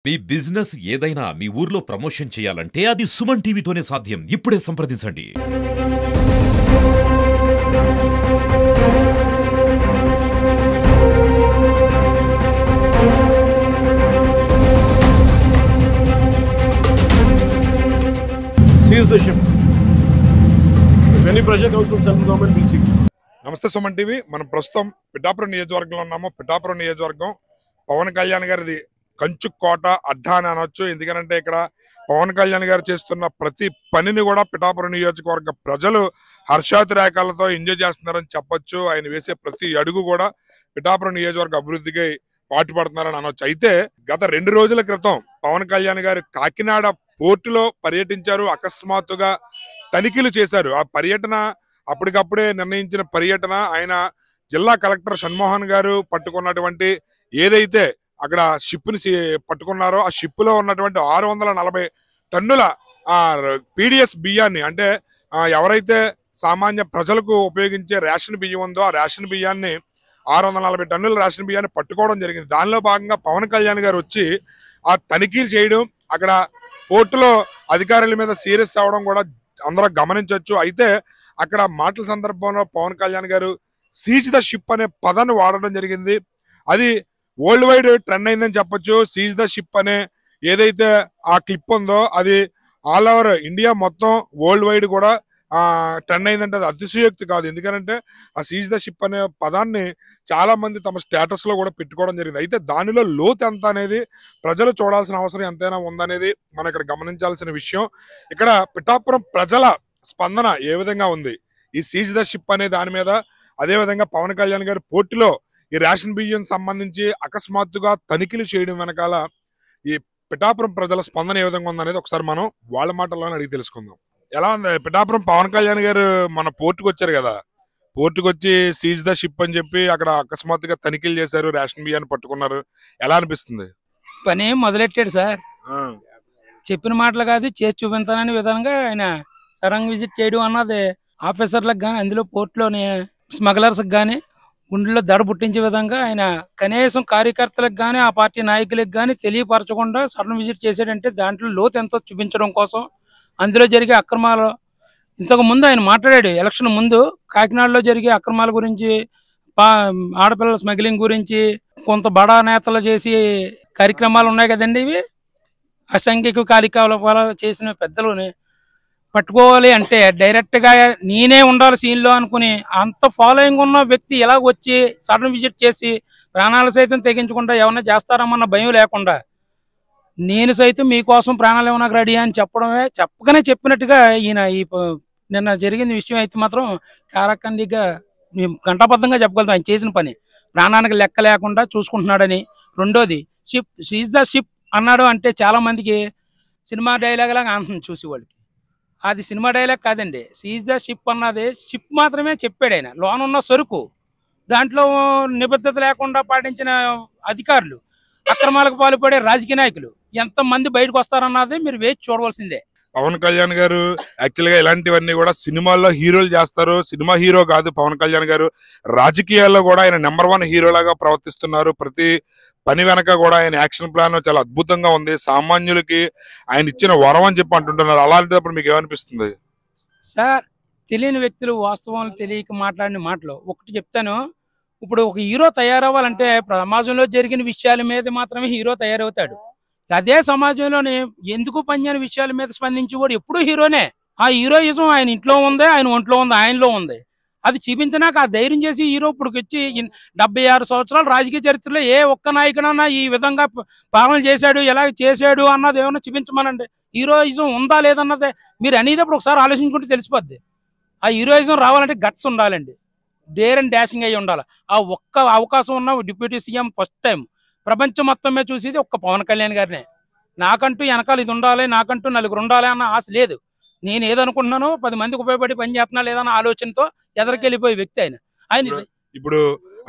మీ business ఏదైనా మీ ఊర్లో promotion చేయాలంటే అది సుమన్ టీవీతోనే సాధ్యం. ఇప్పుడే సంప్రదించండి. Seize the ship. If any pressure comes from central government, we'll see. నమస్తే సుమన్ టీవీ. మనం ప్రస్తుతం పిఠాపురం నియోజకవర్గంలో ఉన్నాము. పిఠాపురం నియోజకవర్గం పవన్ కళ్యాణ్ గారిది కంచు కోట అడ్డా అని అనొచ్చు. ఎందుకంటే ఇక్కడ పవన్ కళ్యాణ్ గారు చేస్తున్న ప్రతి పనిని కూడా పిఠాపురం నియోజకవర్గ ప్రజలు హర్షాతిరేకాలతో ఎంజాయ్ చేస్తున్నారని చెప్పొచ్చు. ఆయన వేసే ప్రతి అడుగు కూడా పిఠాపురం నియోజకవర్గ అభివృద్ధికి పాటుపడుతున్నారని అనొచ్చు. అయితే గత 2 రోజుల క్రితం పవన్ కళ్యాణ్ గారు కాకినాడ పోర్టులో పర్యటించారు. అకస్మాత్తుగా తనిఖీలు చేశారు. ఆ పర్యటన అప్పటికప్పుడే నిర్ణయించిన పర్యటన. ఆయన జిల్లా కలెక్టర్ షణ్మోహన్ గారు పట్టుకున్నటువంటి ఏదైతే అక్కడ షిప్ ని పట్టుకున్నారో ఆ షిప్ లో ఉన్నటువంటి 640 టన్నుల పీడిఎస్ బియ్యాన్ని, అంటే ఎవరైతే సామాన్య ప్రజలకు ఉపయోగించే రేషన్ బియ్యం ఉందో ఆ రేషన్ బియ్యాన్ని 640 టన్నుల రేషన్ బియ్యాన్ని పట్టుకోవడం జరిగింది. దానిలో భాగంగా పవన్ కళ్యాణ్ గారు వచ్చి ఆ తనిఖీలు చేయడం, అక్కడ పోర్టులో అధికారుల మీద సీరియస్ అవ్వడం కూడా అందరూ గమనించవచ్చు. అయితే అక్కడ మాటల సందర్భంలో పవన్ కళ్యాణ్ గారు సీజ్ ద షిప్ అనే పదాన్ని వాడడం జరిగింది. అది వరల్డ్ వైడ్ ట్రెండ్ అయిందని చెప్పొచ్చు. సీజ్ ద షిప్ అనే ఏదైతే ఆ క్లిప్ ఉందో అది ఆల్ ఓవర్ ఇండియా మొత్తం వరల్డ్ వైడ్ కూడా ట్రెండ్ అయిందంటే అది అతిశయోక్తి కాదు. ఎందుకంటే ఆ సీజ్ ద షిప్ అనే పదాన్ని చాలా మంది తమ స్టేటస్ లో కూడా పెట్టుకోవడం జరిగింది. అయితే దానిలో లోతు ఎంత అనేది ప్రజలు చూడాల్సిన అవసరం ఎంతైనా ఉందనేది మనం ఇక్కడ గమనించాల్సిన విషయం. ఇక్కడ పిఠాపురం ప్రజల స్పందన ఏ విధంగా ఉంది ఈ సీజ్ ద షిప్ అనే దాని మీద, అదే విధంగా పవన్ కళ్యాణ్ గారి పోర్టులో ఈ రేషన్ బియ్యం సంబంధించి అకస్మాత్తుగా తనిఖీలు చేయడం వెనకాల ఈ పిఠాపురం ప్రజల స్పందన ఏ విధంగా ఉందనేది ఒకసారి మనం వాళ్ళ మాటల్లోనే అడిగి తెలుసుకుందాం. ఎలా ఉంది పిఠాపురం? పవన్ కళ్యాణ్ గారు మన పోర్టుకు వచ్చారు కదా, పోర్టుకు వచ్చి సీజ్ ద షిప్ అని చెప్పి అక్కడ అకస్మాత్తుగా తనిఖీలు చేశారు, రేషన్ బియ్యాన్ని పట్టుకున్నారు. ఎలా అనిపిస్తుంది? పని మొదలెట్టాడు సార్. చెప్పిన మాటలు కాదు చేసి చూపించాలనే విధంగా ఆయన సడన్ విజిట్ చేయడం అన్నది ఆఫీసర్లకు కానీ అందులో పోర్టులోని స్మగ్లర్స్కి కానీ గుండెల్లో దడ పుట్టించే విధంగా ఆయన కనీసం కార్యకర్తలకు కానీ ఆ పార్టీ నాయకులకు కానీ తెలియపరచకుండా సడన్ విజిట్ చేశాడంటే దాంట్లో లోతు ఎంతో చూపించడం కోసం, అందులో జరిగే అక్రమాలు ఇంతకు ముందు ఆయన మాట్లాడాడు. ఎలక్షన్ ముందు కాకినాడలో జరిగే అక్రమాల గురించి, ఆడపిల్లల స్మగ్లింగ్ గురించి, కొంత బడా నేతలు చేసి కార్యక్రమాలు ఉన్నాయి కదండి. ఇవి అసంఖ్యక కార్యకలాపాలు చేసిన పెద్దలని పట్టుకోవాలి అంటే డైరెక్ట్ గా నేనే ఉండాలి సీన్ లో అనుకుని అంత ఫాలోయింగ్ ఉన్న వ్యక్తి ఎలా వచ్చి సడన్ విజిట్ చేసి ప్రాణాలు సైతం తెగించకుండా ఏమన్నా చేస్తారమ్మన్న భయం లేకుండా నేను సైతం మీకోసం ప్రాణాలు ఏమన్నా రెడీ అని చెప్పడమే, చెప్పగానే చెప్పినట్టుగా ఈయన ఈ నిన్న జరిగిన విషయం అయితే మాత్రం కారకండిగా ఘంటాబద్ధంగా చెప్పగలుగుతాం. ఆయన చేసిన పని ప్రాణానికి లెక్క లేకుండా చూసుకుంటున్నాడని. రెండోది షిప్ సీజ్ ద షిప్ అన్నాడు అంటే చాలా మందికి సినిమా డైలాగ్ లాగా అంటుంది చూసేవాళ్ళకి. అది సినిమా డైలాగ్ కాదండి. సీజ్ ద షిప్ అన్నది షిప్ మాత్రమే చెప్పాడు ఆయన. లోన్ ఉన్న సరుకు దాంట్లో నిబద్ధత లేకుండా పాటించిన అధికారులు, అక్రమాలకు పాల్పడే రాజకీయ నాయకులు ఎంతమంది బయటకు వస్తారన్నది మీరు వేచి చూడవలసిందే. పవన్ కళ్యాణ్ గారు యాక్చువల్ గా ఇలాంటివన్నీ కూడా సినిమాల్లో హీరోలు చేస్తారు. సినిమా హీరో కాదు పవన్ కళ్యాణ్ గారు, రాజకీయాల్లో కూడా ఆయన నెంబర్ 1 హీరోలాగా ప్రవర్తిస్తున్నారు. ప్రతి పని వెనక కూడా ఆయన యాక్షన్ ప్లాన్ చాలా అద్భుతంగా ఉంది. సామాన్యులకి ఆయన ఇచ్చిన వరం అని చెప్పి అంటుంటున్నారు. అలాంటప్పుడు మీకు ఏమనిపిస్తుంది సార్? తెలియని వ్యక్తులు వాస్తవాలు తెలియక మాట్లాడిన మాటలు ఒకటి చెప్తాను. ఇప్పుడు ఒక హీరో తయారవ్వాలంటే సమాజంలో జరిగిన విషయాల మీద మాత్రమే హీరో తయారవుతాడు. అదే సమాజంలోని ఎందుకు పనిచేయని విషయాల మీద స్పందించేవాడు ఎప్పుడూ హీరోనే. ఆ హీరోయిజం ఆయన ఇంట్లో ఉంది, ఆయన ఒంట్లో ఉంది, ఆయనలో ఉంది. అది చూపించినాక ఆ ధైర్యం చేసి హీరో ఇప్పుడు వచ్చి 76 సంవత్సరాల రాజకీయ చరిత్రలో ఏ ఒక్క నాయకుడన్నా ఈ విధంగా పాలన చేశాడు, ఎలా చేశాడు అన్నది ఏమన్నా చూపించమనండి. హీరోయిజం ఉందా లేదన్నది మీరు అనేటప్పుడు ఒకసారి ఆలోచించుకుంటే తెలిసిపోద్ది. ఆ హీరోయిజం రావాలంటే గట్స్ ఉండాలండి, డేర్ అండ్ డాషింగ్ అయ్యి ఉండాలి. ఆ ఒక్క అవకాశం ఉన్న డిప్యూటీ సీఎం ఫస్ట్ టైం ప్రపంచం మొత్తం మీద చూసేది ఒక్క పవన్ కళ్యాణ్ గారినే. నాకంటూ వెనకాల ఇది ఉండాలి, నాకంటూ నలుగురు ఉండాలి అన్న ఆశ లేదు. నేను ఏదనుకుంటున్నానో 10 మందికి ఉపయోగపడి పని చేస్తున్నా లేదన్న ఆలోచనతో ఎదరికెళ్ళిపోయే వ్యక్తి ఆయన. ఇప్పుడు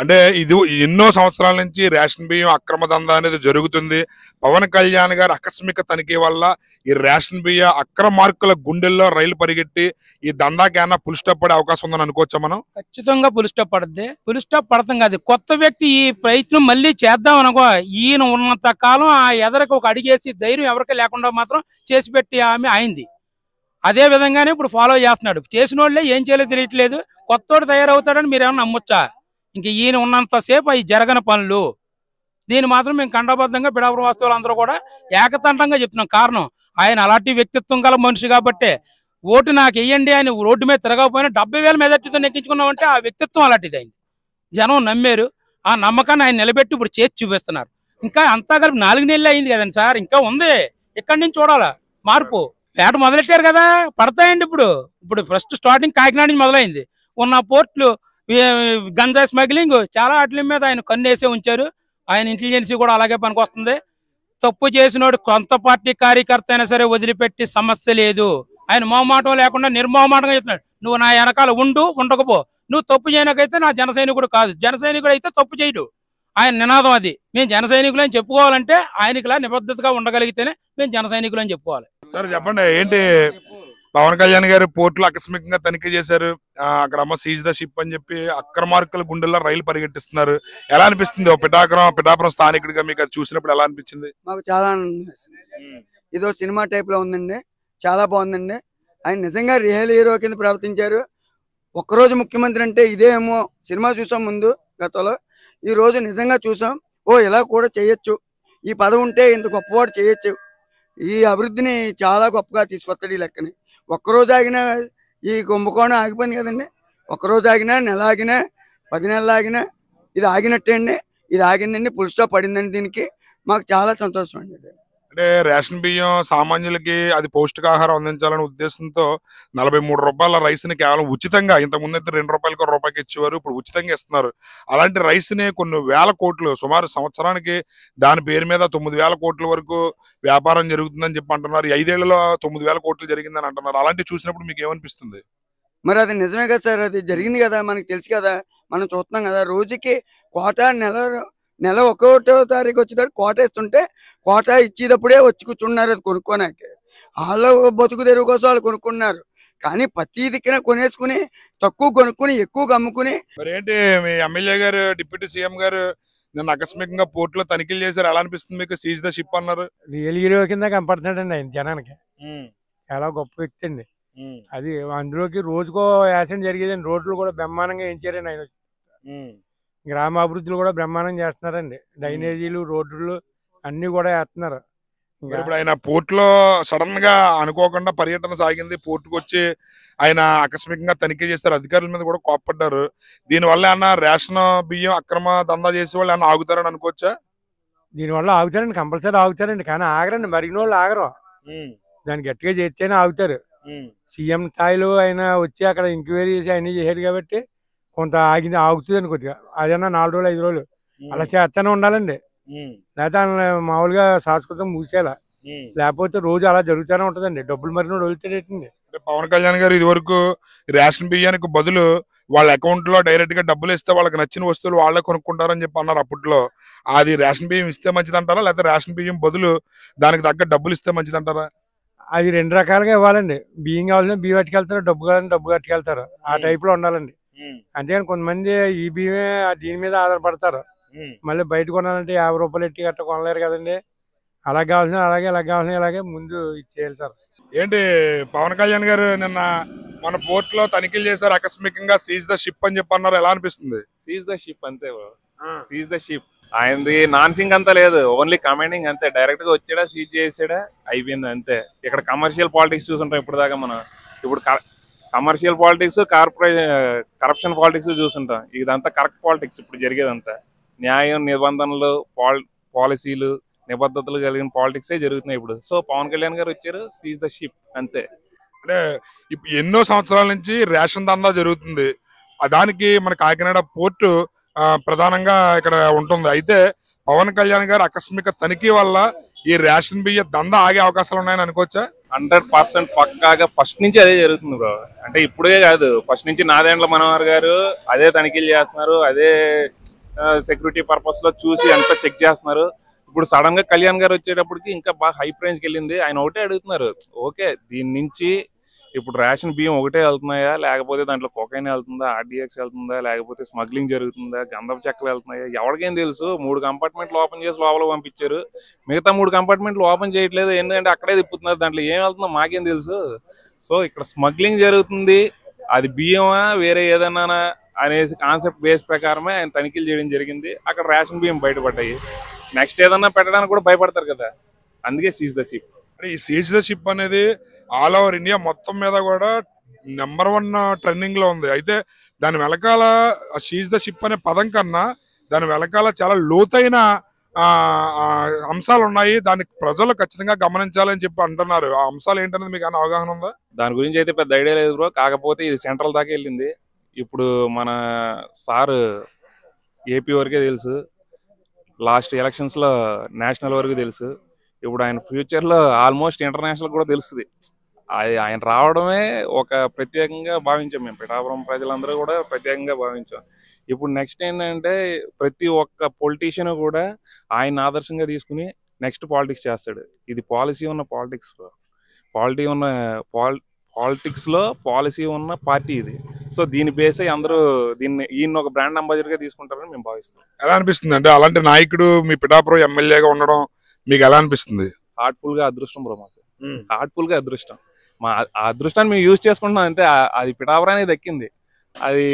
అంటే ఇది ఎన్నో సంవత్సరాల నుంచి రేషన్ బియ్యం అక్రమ దందా అనేది జరుగుతుంది. పవన్ కళ్యాణ్ గారు ఆకస్మిక తనిఖీ వల్ల ఈ రేషన్ బియ్య అక్రమార్కుల గుండెల్లో రైలు పరిగెట్టి ఈ దందాకి ఏమన్నా పుల్ స్టాప్ పడే అవకాశం ఉందని అనుకోవచ్చా మనం? ఖచ్చితంగా పుల్ స్టాప్ పడుద్ది. పుల్ స్టాప్ పడతాం కాదు, కొత్త వ్యక్తి ఈ ప్రయత్నం మళ్ళీ చేద్దాం అనుకో, ఈయన ఉన్నంత కాలం ఆ ఎదరికి ఒక అడిగేసి ధైర్యం ఎవరికి లేకుండా మాత్రం చేసి పెట్టి ఆమె అయింది. అదే విధంగానే ఇప్పుడు ఫాలో చేస్తున్నాడు. చేసిన వాళ్ళే ఏం చేయలేదు తెలియట్లేదు. కొత్తోడు తయారవుతాడని మీరు ఏమన్నా నమ్మొచ్చా? ఇంక ఈయన ఉన్నంతసేపు అవి జరగని పనులు. దీన్ని మాత్రం మేము ఖండబద్ధంగా పిఠాపురం వాస్తవులు అందరూ కూడా ఏకతంటంగా చెప్తున్నాం. కారణం ఆయన అలాంటి వ్యక్తిత్వం గల మనిషి కాబట్టే. ఓటు నాకు వెయ్యండి అని రోడ్డు మీద తిరగకపోయినా 70,000 మెజార్టీతో నెక్కించుకున్నామంటే ఆ వ్యక్తిత్వం అలాంటిది అయింది. జనం నమ్మారు. ఆ నమ్మకాన్ని ఆయన నిలబెట్టి ఇప్పుడు చేసి చూపిస్తున్నారు. ఇంకా అంతా కలిపి 4 నెలలు అయింది కదండి సార్, ఇంకా ఉంది. ఇక్కడి నుంచి చూడాలా మార్పు. వేట మొదలెట్టారు కదా, పడతాయండి. ఇప్పుడు ఫస్ట్ స్టార్టింగ్ కాకినాడ నుంచి మొదలైంది. ఉన్న పోర్ట్లు గంజాయి స్మగ్లింగ్ చాలా వాటి మీద ఆయన కన్నేసే ఉంచారు. ఆయన ఇంటెలిజెన్సీ కూడా అలాగే పనికొస్తుంది. తప్పు చేసినోడు కొంత పార్టీ కార్యకర్త అయినా సరే వదిలిపెట్టి సమస్య లేదు. ఆయన మొహమాటం లేకుండా నిర్మోహమాటంగా చెప్తున్నాడు, నువ్వు నా వెనకాల ఉండకపో, నువ్వు తప్పు చేయనకైతే నా జన సైనికుడు కాదు, జన సైనికుడు అయితే తప్పు చేయడు. ఆయన నినాదం అది. మేము జన సైనికులు అని చెప్పుకోవాలంటే ఆయనకిలా నిబద్ధతగా ఉండగలిగితేనే మేము జన సైనికులు అని చెప్పుకోవాలి. సార్ చెప్పండి, ఏంటి పవన్ కళ్యాణ్ గారు పోర్టులు ఆకస్మికంగా తనిఖీ చేశారు, అక్కడ అమ్మ సీజ్ ద షిప్ అని చెప్పి అక్రమార్కుల గుండెల్లో రైలు పరిగెట్టిస్తున్నారు. ఎలా అనిపిస్తుంది పిఠాపురం స్థానికుడిగా మీకు అది చూసినప్పుడు ఎలా అనిపించింది? మాకు చాలా ఆనందం వేసింది. ఇదో సినిమా టైప్ లో ఉందండి, చాలా బాగుందండి. ఆయన నిజంగా రియల్ హీరో కింద ప్రవర్తించారు. ఒక్కరోజు ముఖ్యమంత్రి అంటే ఇదేమో సినిమా చూసాం ముందు గతంలో, ఈ రోజు నిజంగా చూసాం. ఓ ఇలా కూడా చేయొచ్చు, ఈ పదవి ఉంటే ఇంత గొప్పవాడు చేయొచ్చు, ఈ అభివృద్ధిని చాలా గొప్పగా తీసుకొస్తాడు ఈ లెక్కని. ఒక్కరోజు ఆగినా ఈ కుంభకోణం ఆగిపోయింది కదండి. ఒక్కరోజు ఆగినా, నెల ఆగినా, 10 నెలలు ఆగినా ఇది ఆగినట్టే అండి. ఇది ఆగిందండి, పుల్ స్టాప్ పడిందండి. దీనికి మాకు చాలా సంతోషం అండి. అంటే రేషన్ బియ్యం సామాన్యులకి అది పౌష్టికాహారం అందించాలనే ఉద్దేశంతో 43 రూపాయల రైస్ ని కేవలం ఉచితంగా, ఇంతకుముందు అయితే 2 రూపాయలకి రూపాయికి ఇచ్చేవారు, ఇప్పుడు ఉచితంగా ఇస్తున్నారు. అలాంటి రైస్ ని కొన్ని వేల కోట్లు, సుమారు సంవత్సరానికి దాని పేరు మీద 9,000 కోట్ల వరకు వ్యాపారం జరుగుతుందని చెప్పి అంటున్నారు. 5 ఏళ్లలో 9,000 కోట్లు జరిగిందని అంటున్నారు. అలాంటివి చూసినప్పుడు మీకు ఏమనిపిస్తుంది? మరి అది నిజమే కదా సార్, అది జరిగింది కదా, మనకు తెలుసు కదా, మనం చూస్తున్నాం కదా. రోజుకి కోటా నెల 1వ తారీఖు వచ్చేటప్పుడు కోట ఇస్తుంటే కోటా ఇచ్చేటప్పుడే వచ్చి కూర్చున్నారు అది కొనుక్కోనాక. వాళ్ళ బతుకు తెరువు కోసం వాళ్ళు కొనుక్కున్నారు. కానీ ప్రతి దిక్కున కొనేసుకుని తక్కువ కొనుక్కుని ఎక్కువ అమ్ముకుని. మరి ఏంటి మీ ఎమ్మెల్యే గారు, డిప్యూటీ సీఎం గారు నిన్న ఆకస్మికంగా పోర్టులో తనిఖీలు చేశారు, ఎలా అనిపిస్తుంది మీకు? సీజ్ ద షిప్ అన్నారు. రియల్ హీరో కింద కనపడుతున్నాడండి ఆయన జనానికి. చాలా గొప్ప వ్యక్తి అండి. అది అందులోకి రోజుకో యాక్సిడెంట్ జరిగేదండి. రోడ్లు కూడా బ్రహ్మాండంగా వేయించారండి ఆయన. గ్రామాభివృద్ధులు కూడా బ్రహ్మాండం చేస్తున్నారండి. డ్రైనేజీలు, రోడ్లు అన్ని కూడా వేస్తున్నారు. ఇప్పుడు ఆయన పోర్ట్ లో సడన్ గా అనుకోకుండా పర్యటన సాగింది. పోర్టుకు వచ్చి ఆయన ఆకస్మికంగా తనిఖీ చేస్తారు. అధికారుల మీద కూడా కోప్పడ్డారు. దీనివల్ల ఏమన్నా రేషన్ బియ్యం అక్రమ దందా చేసే వాళ్ళు ఏమన్నా ఆగుతారని అనుకోవచ్చా? దీనివల్ల ఆగుతారండి, కంపల్సరీ ఆగుతారండి. కానీ ఆగరండి, మరిగిన వాళ్ళు ఆగరు. దాన్ని గట్టిగా చేస్తేనే ఆగుతారు. సీఎం స్థాయిలో ఆయన వచ్చి అక్కడ ఎంక్వైరీ చేసి అన్ని చేశారు కాబట్టి కొంత ఆగుతుందండి కొద్దిగా. అదన్నా 4 రోజులు 5 రోజులు అలా చేస్తూనే ఉండాలండి. లేకపోతే మామూలుగా సంస్కృతం మూసేలా, లేకపోతే రోజు అలా జరుగుతూనే ఉంటదండి. డబ్బులు మరిన వదులుతాడేటండి. పవన్ కళ్యాణ్ గారు ఇది వరకు రేషన్ బియ్యానికి బదులు వాళ్ళ అకౌంట్ లో డైరెక్ట్ గా డబ్బులు ఇస్తే వాళ్ళకి నచ్చిన వస్తువులు వాళ్ళే కొనుక్కుంటారని చెప్పి అన్నారు అప్పట్లో. అది రేషన్ బియ్యం ఇస్తే మంచిదంటారా, లేకపోతే రేషన్ బియ్యం బదులు దానికి తగ్గ డబ్బులు ఇస్తే మంచిదంటారా? అది 2 రకాలుగా ఇవ్వాలండి. బియ్యం కావాలని బియ్యం పట్టుకెళ్తారు, డబ్బు కావాలని డబ్బు కట్టుకెళ్తారు. ఆ టైప్ లో ఉండాలండి. అంతేగాని కొంతమంది ఈ బియ్యమే దీని మీద ఆధారపడతారు. మళ్ళీ బయట కొనాలంటే 50 రూపాయలు ఎట్టి గట్ట కొనలేరు కదండి. అలా కావాల్సిన అలాగే, ఇలా కావాల్సిన ఇలాగే ముందు ఇచ్చేయాలి సార్. ఏంటి పవన్ కళ్యాణ్ గారు నిన్న మన పోర్ట్ లో తనిఖీలు చేశారు, ఆకస్మికంగా సీజ్ ద షిప్ అని చెప్పి అన్నారు, ఎలా అనిపిస్తుంది? సీజ్ ద షిప్ అంతే, సీజ్ ద షిప్. ఆయనది నాన్సింగ్ అంతా లేదు, ఓన్లీ కమాండింగ్ అంతే. డైరెక్ట్ గా వచ్చాడా, సీజ్ చేసాడా, అయిపోయింది అంతే. ఇక్కడ కమర్షియల్ పాలిటిక్స్ చూసుంటాం ఇప్పుడు దాకా మనం. ఇప్పుడు కమర్షియల్ పాలిటిక్స్, కరప్షన్ పాలిటిక్స్ చూసుంటాం. ఇదంతా కరెక్ట్ పాలిటిక్స్ ఇప్పుడు జరిగేదంతా. న్యాయం, నిబంధనలు, పాలసీలు, నిబద్ధతలు కలిగిన పాలిటిక్సే జరుగుతున్నాయి ఇప్పుడు. సో పవన్ కళ్యాణ్ గారు వచ్చారు, సీజ్ ద షిప్ అంతే. అంటే ఇప్పుడు ఎన్నో సంవత్సరాల నుంచి రేషన్ దందా జరుగుతుంది. దానికి మన కాకినాడ పోర్టు ప్రధానంగా ఇక్కడ ఉంటుంది. అయితే పవన్ కళ్యాణ్ గారు ఆకస్మిక తనిఖీ వల్ల ఈ రేషన్ బియ్య దందా ఆగే అవకాశాలు ఉన్నాయని అనుకోవచ్చా? 100% పక్కాగా ఫస్ట్ నుంచి అదే జరుగుతుంది బ్రో. అంటే ఇప్పుడే కాదు, ఫస్ట్ నుంచి నాదెండ్ల మనోహర్ గారు అదే తనిఖీలు చేస్తున్నారు, అదే సెక్యూరిటీ పర్పస్ లో చూసి అంతా చెక్ చేస్తున్నారు. ఇప్పుడు సడన్ గా కళ్యాణ్ గారు వచ్చేటప్పటికి ఇంకా బాగా హై రేంజ్కి వెళ్ళింది. ఆయన ఒకటే అడుగుతున్నారు, ఓకే దీని నుంచి ఇప్పుడు రేషన్ బియ్యం ఒకటే వెళ్తున్నాయా, లేకపోతే దాంట్లో కొకైన్ వెళ్తుందా, ఆర్డీఎక్స్ వెళ్తుందా, లేకపోతే స్మగ్లింగ్ జరుగుతుందా, గంధపు చెక్కలు వెళ్తున్నాయా, ఎవరికేం తెలుసు. 3 కంపార్ట్మెంట్లు ఓపెన్ చేసి లోపల పంపించారు, మిగతా 3 కంపార్ట్మెంట్లు ఓపెన్ చేయట్లేదు, ఎందుకంటే అక్కడే తిప్పుతున్నారు, దాంట్లో ఏం వెళ్తుందో మాకేం తెలుసు. సో ఇక్కడ స్మగ్లింగ్ జరుగుతుంది, అది బియ్యమా వేరే ఏదన్నా అనేసి కాన్సెప్ట్ బేస్ ప్రకారమే ఆయన తనిఖీలు చేయడం జరిగింది. అక్కడ రేషన్ బియ్యం బయటపడ్డాయి. నెక్స్ట్ ఏదన్నా పెట్టడానికి కూడా భయపడతారు కదా, అందుకే సీజ్ ద షిప్. ఈ సీజ్ ద షిప్ అనేది ఆల్ ఓవర్ ఇండియా మొత్తం మీద కూడా నెంబర్ 1 ట్రెండింగ్ లో ఉంది. అయితే దాని వెనకాల సీజ్ ద షిప్ అనే పదం కన్నా దాని వెనకాల చాలా లోతైన అంశాలు ఉన్నాయి. దాన్ని ప్రజలు ఖచ్చితంగా గమనించాలని చెప్పి అంటున్నారు. ఆ అంశాలు ఏంటనేది మీకు ఏమైనా అవగాహన ఉందా? దాని గురించి అయితే పెద్ద ఐడియా లేదు బ్రో. కాకపోతే ఇది సెంట్రల్ దాకా వెళ్ళింది. ఇప్పుడు మన సార్ ఏపీ వరకే తెలుసు, లాస్ట్ ఎలక్షన్స్ లో నేషనల్ వరకు తెలుసు. ఇప్పుడు ఆయన ఫ్యూచర్ లో ఆల్మోస్ట్ ఇంటర్నేషనల్ కూడా తెలుస్తుంది. ఆయన రావడమే ఒక ప్రత్యేకంగా భావించాం మేము, పిఠాపురం ప్రజలందరూ కూడా ప్రత్యేకంగా భావించాం. ఇప్పుడు నెక్స్ట్ ఏంటంటే ప్రతి ఒక్క పొలిటీషియన్ కూడా ఆయన ఆదర్శంగా తీసుకుని నెక్స్ట్ పాలిటిక్స్ చేస్తాడు. ఇది పాలసీ ఉన్న పాలిటిక్స్, పాలిటిక్స్ లో పాలసీ ఉన్న పార్టీ ఇది. సో దీని బేస్ అయ్యి అందరూ ఈయన ఒక బ్రాండ్ అంబాసిడర్ గా తీసుకుంటారని మేము భావిస్తాం. ఎలా అనిపిస్తుంది అంటే అలాంటి నాయకుడు మీ పిఠాపురం ఎమ్మెల్యేగా ఉండడం మీకు ఎలా అనిపిస్తుంది? హార్ట్ఫుల్ గా అదృష్టం బ్రో, మాకు హార్ట్ఫుల్ గా అదృష్టం. మా అదృష్టాన్ని మేము యూజ్ చేసుకుంటున్నాం అంతే. అది పిఠాపురానికి దక్కింది. అది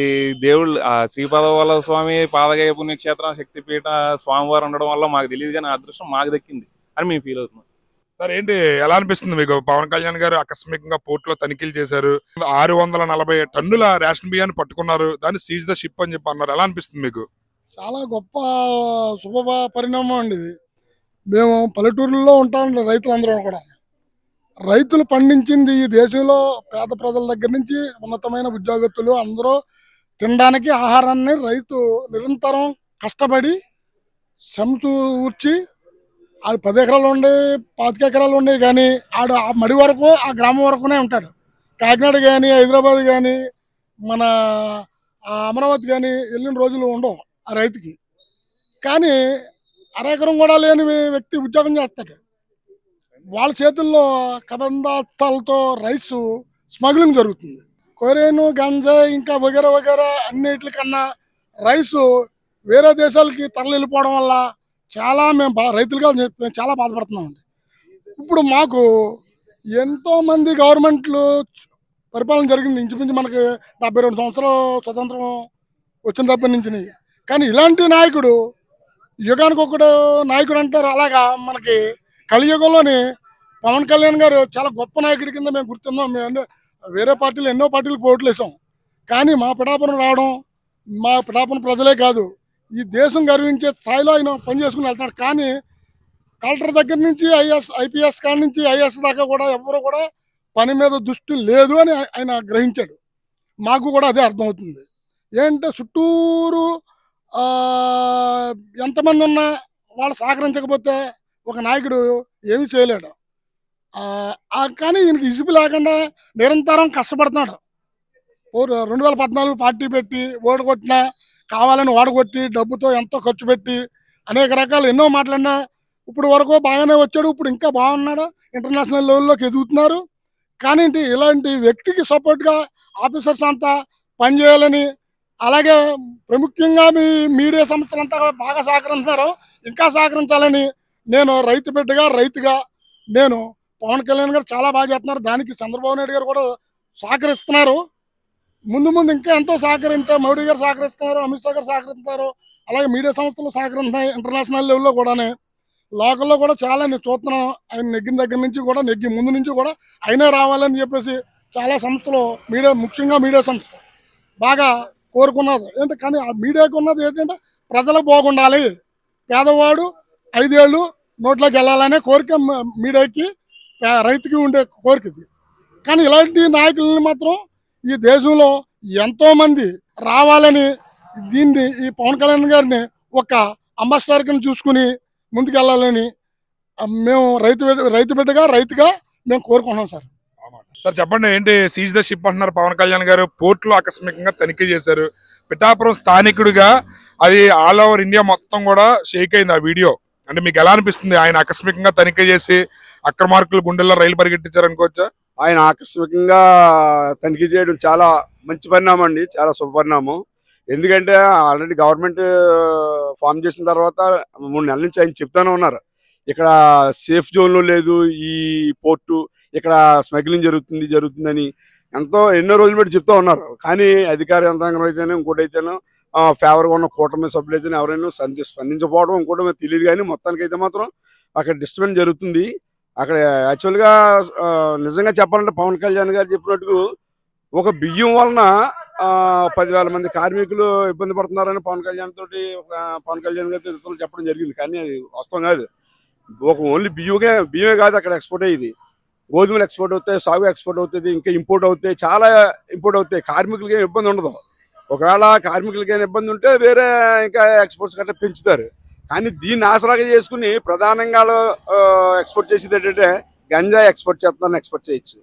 దేవుళ్ళు శ్రీపాదవల్లభ స్వామి పాదగయ పుణ్యక్షేత్రం శక్తిపీఠ స్వామివారు ఉండడం వల్ల మాకు తెలియదు, కానీ అదృష్టం మాకు దక్కింది అని మేము ఫీల్ అవుతున్నాం. సార్ ఏంటి ఎలా అనిపిస్తుంది మీకు? పవన్ కళ్యాణ్ గారు ఆకస్మికంగా పోర్టులో తనిఖీలు చేశారు, 640 టన్నుల రేషన్ బియ్యాన్ని పట్టుకున్నారు, దాన్ని సీజ్ ద షిప్ అని చెప్పి అన్నారు. ఎలా అనిపిస్తుంది మీకు? చాలా గొప్ప శుభ పరిణామం అండి ఇది. మేము పల్లెటూరులో ఉంటాం, రైతులందరం కూడా. రైతులు పండించింది ఈ దేశంలో పేద ప్రజల దగ్గర నుంచి ఉన్నతమైన ఉద్యోగస్తులు అందరూ తినడానికి ఆహారాన్ని రైతు నిరంతరం కష్టపడి సమకూర్చి, ఆడు 10 ఎకరాలు ఉండి 25 ఎకరాలు ఉండి కానీ ఆడు ఆ మడి వరకు ఆ గ్రామం వరకునే ఉంటాడు. కాకినాడ కానీ హైదరాబాద్ కానీ మన అమరావతి కానీ వెళ్ళిన రోజులు ఉండవు ఆ రైతుకి. కానీ అరెకరం కూడా లేని వ్యక్తి ఉద్యోగం చేస్తాడు. వాళ్ళ చేతుల్లో కబంధాస్తాలతో రైసు స్మగ్లింగ్ జరుగుతుంది. కొరేను గంజాయి ఇంకా వగేరా వగేరా అన్నిటికన్నా రైసు వేరే దేశాలకి తరలి వెళ్ళిపోవడం వల్ల చాలా మేము రైతులుగా మేము చాలా బాధపడుతున్నామండి. ఇప్పుడు మాకు ఎంతోమంది గవర్నమెంట్లు పరిపాలన జరిగింది. ఇంచుమించు మనకి 72 సంవత్సరాలు స్వతంత్రం వచ్చిన దగ్గర నుంచి. కానీ ఇలాంటి నాయకుడు యుగానికి ఒకడు నాయకుడు అంటారు. అలాగా మనకి కలియుగంలోని పవన్ కళ్యాణ్ గారు చాలా గొప్ప నాయకుడి కింద మేము గుర్తున్నాం. మేము వేరే పార్టీలు ఎన్నో పార్టీలకు ఓట్లు వేసాం, కానీ మా పిఠాపురం రావడం, మా పిఠాపురం ప్రజలే కాదు ఈ దేశం గర్వించే స్థాయిలో ఆయన పనిచేసుకుని వెళ్తున్నాడు. కానీ కలెక్టర్ దగ్గర నుంచి ఐపీఎస్ కాడి నుంచి ఐఏఎస్ దాకా కూడా ఎవరు కూడా పని మీద దృష్టి లేదు అని ఆయన గ్రహించాడు. మాకు కూడా అదే అర్థమవుతుంది. ఏంటంటే చుట్టూరు ఎంతమంది ఉన్నా వాళ్ళు సహకరించకపోతే ఒక నాయకుడు ఏమీ చేయలేడు. కానీ ఈయనకి ఇసుపు లేకుండా నిరంతరం కష్టపడుతున్నాడు. 2014 పార్టీ పెట్టి ఓడగొట్టినా, కావాలని ఓడగొట్టి డబ్బుతో ఎంతో ఖర్చు పెట్టి అనేక రకాలు ఎన్నో మాట్లాడినా ఇప్పుడు వరకు బాగానే వచ్చాడు. ఇప్పుడు ఇంకా బాగున్నాడు, ఇంటర్నేషనల్ లెవెల్లోకి ఎదుగుతున్నారు. కానీ ఇలాంటి వ్యక్తికి సపోర్ట్గా ఆఫీసర్స్ అంతా పనిచేయాలని, అలాగే ప్రముఖంగా మీ మీడియా సంస్థలంతా బాగా సహకరిస్తున్నారు, ఇంకా సహకరించాలని నేను రైతుగా నేను పవన్ కళ్యాణ్ గారు చాలా బాగా చేస్తున్నారు. దానికి చంద్రబాబు నాయుడు గారు కూడా సహకరిస్తున్నారు. ముందు ఇంకా ఎంతో సహకరిస్తారు. మోడీ గారు సహకరిస్తున్నారు, అమిత్ షా గారు సహకరిస్తున్నారు, అలాగే మీడియా సంస్థలు సహకరిస్తున్నాయి. ఇంటర్నేషనల్ లెవెల్లో కూడానే, లోకల్లో కూడా చాలా నేను చూస్తున్నాను. ఆయన నెగ్గిన దగ్గర నుంచి కూడా, నెగ్గి ముందు నుంచి కూడా అయినా రావాలని చెప్పేసి చాలా సంస్థలు ముఖ్యంగా మీడియా సంస్థ బాగా కోరుకున్నది. కానీ ఆ మీడియాకు ఉన్నది ఏంటంటే ప్రజలకు బాగుండాలి, పేదవాడు 5 ఏళ్ళు నోట్లోకి వెళ్ళాలనే కోరిక మీడియాకి, రైతుకి ఉండే కోరిక ఇది. కానీ ఇలాంటి నాయకులని మాత్రం ఈ దేశంలో ఎంతోమంది రావాలని, ఈ పవన్ కళ్యాణ్ గారిని ఒక అంబాసిడర్ కింద చూసుకుని ముందుకెళ్ళాలని మేము రైతుగా మేము కోరుకుంటున్నాం సార్. సార్ చెప్పండి, ఏంటి సీజ్ ద షిప్ అంటున్నారు పవన్ కళ్యాణ్ గారు? పోర్టులో ఆకస్మికంగా తనిఖీ చేశారు. పిఠాపురం స్థానికుడిగా అది ఆల్ ఓవర్ ఇండియా మొత్తం కూడా షేక్ అయింది ఆ వీడియో. అంటే మీకు ఎలా అనిపిస్తుంది? ఆయన ఆకస్మికంగా తనిఖీ చేసి అక్రమార్కులు గుండెల్లో రైలు పరిగెట్టించారు అనుకోవచ్చా? ఆయన ఆకస్మికంగా తనిఖీ చేయడం చాలా మంచి పరిణామం అండి, చాలా శుభపరిణామం. ఎందుకంటే ఆల్రెడీ గవర్నమెంట్ ఫామ్ చేసిన తర్వాత 3 నెలల నుంచి ఆయన చెప్తానే ఉన్నారు, ఇక్కడ సేఫ్ జోన్లో లేదు ఈ పోర్టు, ఇక్కడ స్మగ్లింగ్ జరుగుతుందని ఎన్నో రోజులు పెట్టి చెప్తా ఉన్నారు. కానీ అధికార యంత్రాంగం అయితేనే ఇంకోటి అయితేనో ఫేవర్గా ఉన్న కూటమి సభ్యులు అయితేనే ఎవరైనా స్పందించకపోవడం ఇంకోటి తెలియదు. కానీ మొత్తానికి అయితే మాత్రం అక్కడ డిస్టర్బెన్స్ జరుగుతుంది. అక్కడ యాక్చువల్గా నిజంగా చెప్పాలంటే పవన్ కళ్యాణ్ గారు చెప్పినట్టు ఒక బియ్యం వలన 10,000 మంది కార్మికులు ఇబ్బంది పడుతున్నారని పవన్ కళ్యాణ్ గారితో ఇతరులు చెప్పడం జరిగింది. కానీ అది వాస్తవం కాదు. ఒక ఓన్లీ బియ్యమే కాదు అక్కడ ఎక్స్పోర్ట్ అయ్యేది. గోధుమలు ఎక్స్పోర్ట్ అవుతాయి, సాగు ఎక్స్పోర్ట్ అవుతుంది, ఇంకా ఇంపోర్ట్ అవుతాయి, చాలా ఇంపోర్ట్ అవుతాయి. కార్మికులకి ఇబ్బంది ఉండదు. ఒకవేళ కార్మికులకి ఇబ్బంది ఉంటే వేరే ఇంకా ఎక్స్పోర్ట్స్ గట్రా పెంచుతారు. కానీ దీన్ని ఆసరాగా చేసుకుని ప్రధానంగా ఎక్స్పోర్ట్ చేసేది ఏంటంటే గంజా ఎక్స్పోర్ట్ చేయొచ్చు,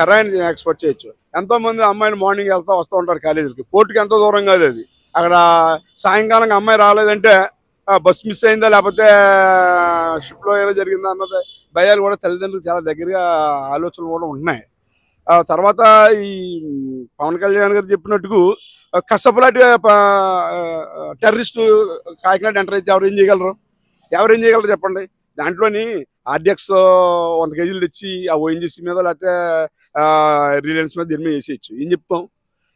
హెరాయిన్ ఎక్స్పోర్ట్ చేయొచ్చు. ఎంతోమంది అమ్మాయిలు మార్నింగ్ వస్తూ ఉంటారు కాలేజీలకి. పోర్టుకి ఎంతో దూరం కాదు అది. అక్కడ సాయంకాలం అమ్మాయి రాలేదంటే బస్ మిస్ అయిందా లేకపోతే షిప్లో ఏదో జరిగిందా అన్నది భయాలు కూడా తల్లిదండ్రులకు చాలా దగ్గరగా ఆలోచనలు కూడా ఉంటున్నాయి. తర్వాత ఈ పవన్ కళ్యాణ్ గారు చెప్పినట్టుకు కసపులాంటి టెర్రరిస్టు కాకినాడ ఎంటర్ అయితే ఎవరు ఏం చేయగలరు చెప్పండి. దాంట్లోని ఆర్డిఎక్స్ 100 కేజీలు తెచ్చి ఆ ఓఎన్జీసీ మీద లేకపోతే రిలయన్స్ మీద దీని మీద వేసేయచ్చు. ఏం చెప్తాం?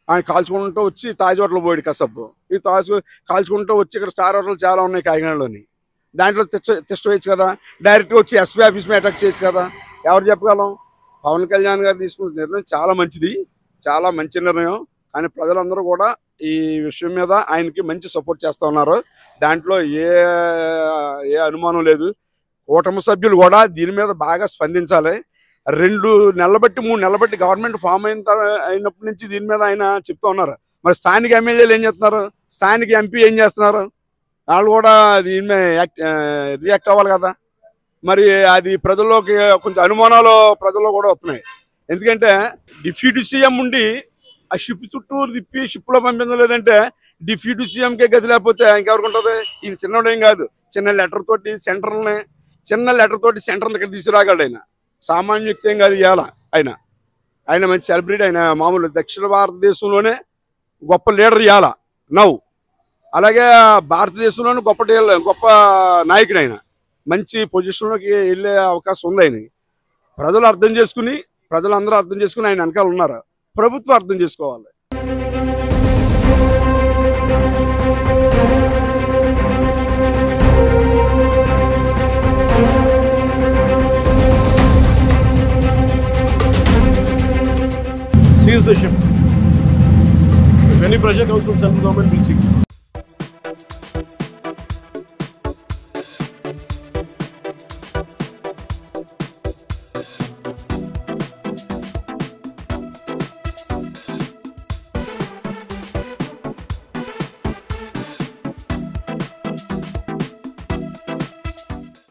ఆయన కాల్చుకుంటూ వచ్చి తాజ్ హోటల్ పోయాడు కసపు. ఈ కాల్చుకుంటూ వచ్చి ఇక్కడ స్టార్ హోటల్ చాలా ఉన్నాయి కాకినాడలోని. దాంట్లో టెస్ట్ వేయచ్చు కదా. డైరెక్ట్గా వచ్చి ఎస్పీ ఆఫీస్ మీద అటాక్ చేయొచ్చు కదా. ఎవరు చెప్పగలం? పవన్ కళ్యాణ్ గారు తీసుకున్న నిర్ణయం చాలా మంచిది, చాలా మంచి నిర్ణయం. కానీ ప్రజలందరూ కూడా ఈ విషయం మీద ఆయనకి మంచి సపోర్ట్ చేస్తూ ఉన్నారు. దాంట్లో ఏ అనుమానం లేదు. కూటమి సభ్యులు కూడా దీని మీద బాగా స్పందించాలి. 2 నెలల బట్టి 3 నెలల బట్టి గవర్నమెంట్ ఫామ్ అయినప్పటి నుంచి దీని మీద ఆయన చెప్తూ ఉన్నారు. మరి స్థానిక ఎమ్మెల్యేలు ఏం చేస్తున్నారు? స్థానిక ఎంపీ ఏం చేస్తున్నారు? వాళ్ళు కూడా దీని మీద రియాక్ట్ అవ్వాలి కదా. మరి అది ప్రజల్లోకి కొంచెం అనుమానాలు ప్రజల్లో కూడా వస్తున్నాయి. ఎందుకంటే డిప్యూటీ సీఎం ఉండి ఆ షిప్ చుట్టూ తిప్పి షిప్లో పంపించలేదంటే డిప్యూటీ సీఎంకే గది లేకపోతే ఇంకెవరికి ఉంటుంది? ఈయన చిన్నోడేం కాదు. చిన్న లెటర్ తోటి సెంటర్ని ఇక్కడ తీసుకురాగలడు. ఆయన సామాన్య వ్యక్తి ఏం కాదు. ఇవాళ ఆయన మంచి సెలబ్రిటీ. ఆయన మామూలు దక్షిణ భారతదేశంలోనే గొప్ప లీడర్ ఇవాళ నవ్వు. అలాగే భారతదేశంలోనే గొప్ప నాయకుడు. ఆయన మంచి పొజిషన్లోకి వెళ్ళే అవకాశం ఉంది. ఆయన ప్రజలందరూ అర్థం చేసుకుని ఆయన వెనకాల ఉన్నారు. ప్రభుత్వం అర్థం చేసుకోవాలి. Seize the ship. If any pressure comes from central government, we'll see.